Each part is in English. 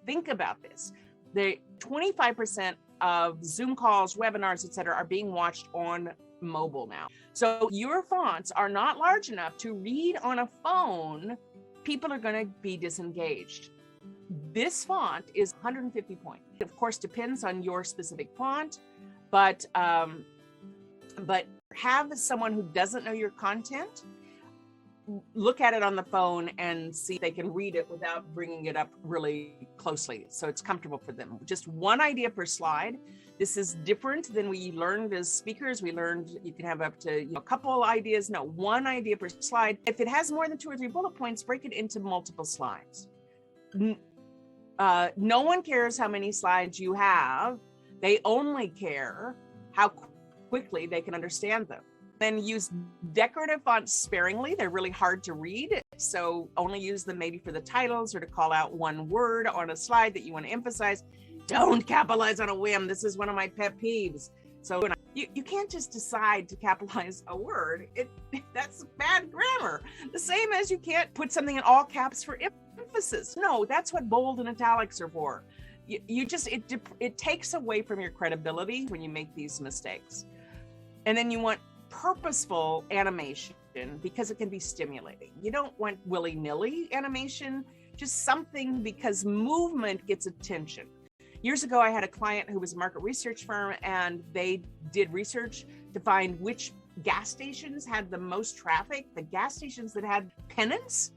Think about this. The 25% of Zoom calls, webinars, etc., are being watched on mobile now. So your fonts are not large enough to read on a phone. People are going to be disengaged. This font is 150 points. It of course depends on your specific font, but have someone who doesn't know your content look at it on the phone and see if they can read it without bringing it up really closely, so it's comfortable for them. Just one idea per slide. This is different than we learned as speakers. We learned you can have up to a couple ideas. No, one idea per slide. If it has more than 2 or 3 bullet points, break it into multiple slides. No one cares how many slides you have. They only care how quickly they can understand them. Then use decorative fonts sparingly. They're really hard to read, so only use them maybe for the titles or to call out one word on a slide that you want to emphasize. Don't capitalize on a whim. This is one of my pet peeves. So you can't just decide to capitalize a word. That's bad grammar. The same as you can't put something in all caps for emphasis. No, that's what bold and italics are for. It takes away from your credibility when you make these mistakes. And then you want purposeful animation because it can be stimulating. You don't want willy-nilly animation, just something because movement gets attention. Years ago, I had a client who was a market research firm, and they did research to find which gas stations had the most traffic. The gas stations that had pennants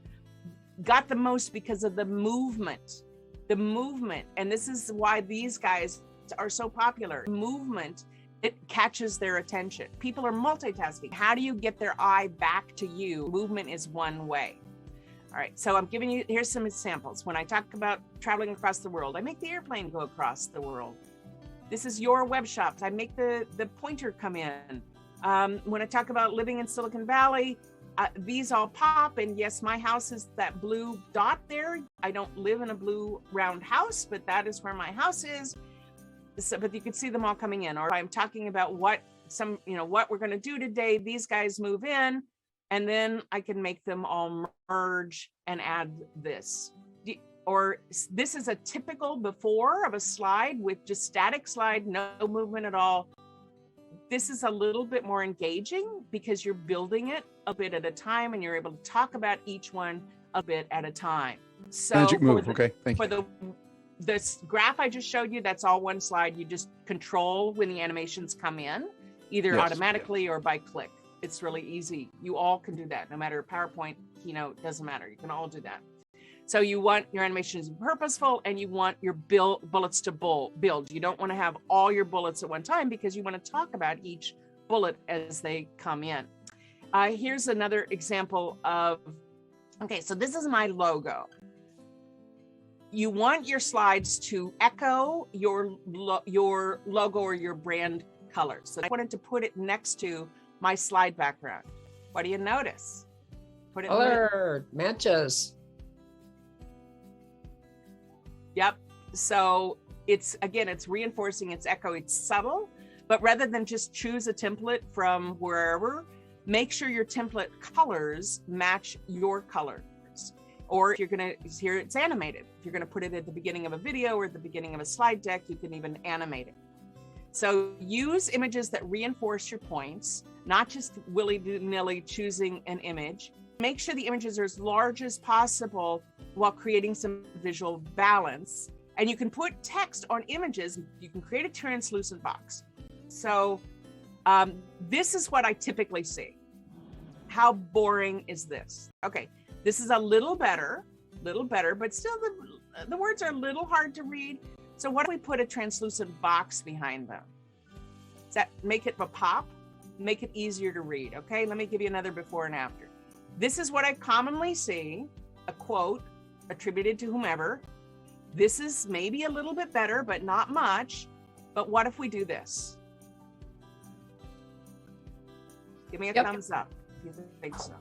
got the most because of the movement. And this is why these guys are so popular. Movement, it catches their attention. People are multitasking. How do you get their eye back to you? Movement is one way. All right, so I'm giving you, here's some examples. When I talk about traveling across the world, I make the airplane go across the world. This is your web shops. I make the pointer come in. When I talk about living in Silicon Valley, these all pop, and yes, my house is that blue dot there. I don't live in a blue round house, but that is where my house is. So, but you can see them all coming in. Or if I'm talking about what we're going to do today, these guys move in, and then I can make them all merge and add this. Or this is a typical before of a slide with just static slide, no movement at all. This is a little bit more engaging because you're building it a bit at a time, and you're able to talk about each one a bit at a time. So magic move. Okay, thank you. For this graph I just showed you, that's all one slide. You just control when the animations come in, either automatically or by click. It's really easy. You all can do that, no matter PowerPoint, Keynote, doesn't matter. You can all do that. So you want your animations to be purposeful, and you want your bullets to build. You don't want to have all your bullets at one time because you want to talk about each bullet as they come in. Here's another example of, okay, so this is my logo. You want your slides to echo your logo or your brand colors. So I wanted to put it next to my slide background. What do you notice? Put it color matches. Yep. So it's reinforcing its echo. It's subtle, but rather than just choose a template from wherever, make sure your template colors match your colors. Or if you're going to, here it's animated. If you're going to put it at the beginning of a video or at the beginning of a slide deck, you can even animate it. So use images that reinforce your points, not just willy-nilly choosing an image. Make sure the images are as large as possible while creating some visual balance. And you can put text on images. You can create a translucent box. So this is what I typically see. How boring is this? Okay, this is a little better, but still the words are a little hard to read. So what if we put a translucent box behind them? Does that make it a pop? Make it easier to read, okay? Let me give you another before and after. This is what I commonly see, a quote attributed to whomever. This is maybe a little bit better, but not much. But what if we do this? Give me a thumbs up if you think so.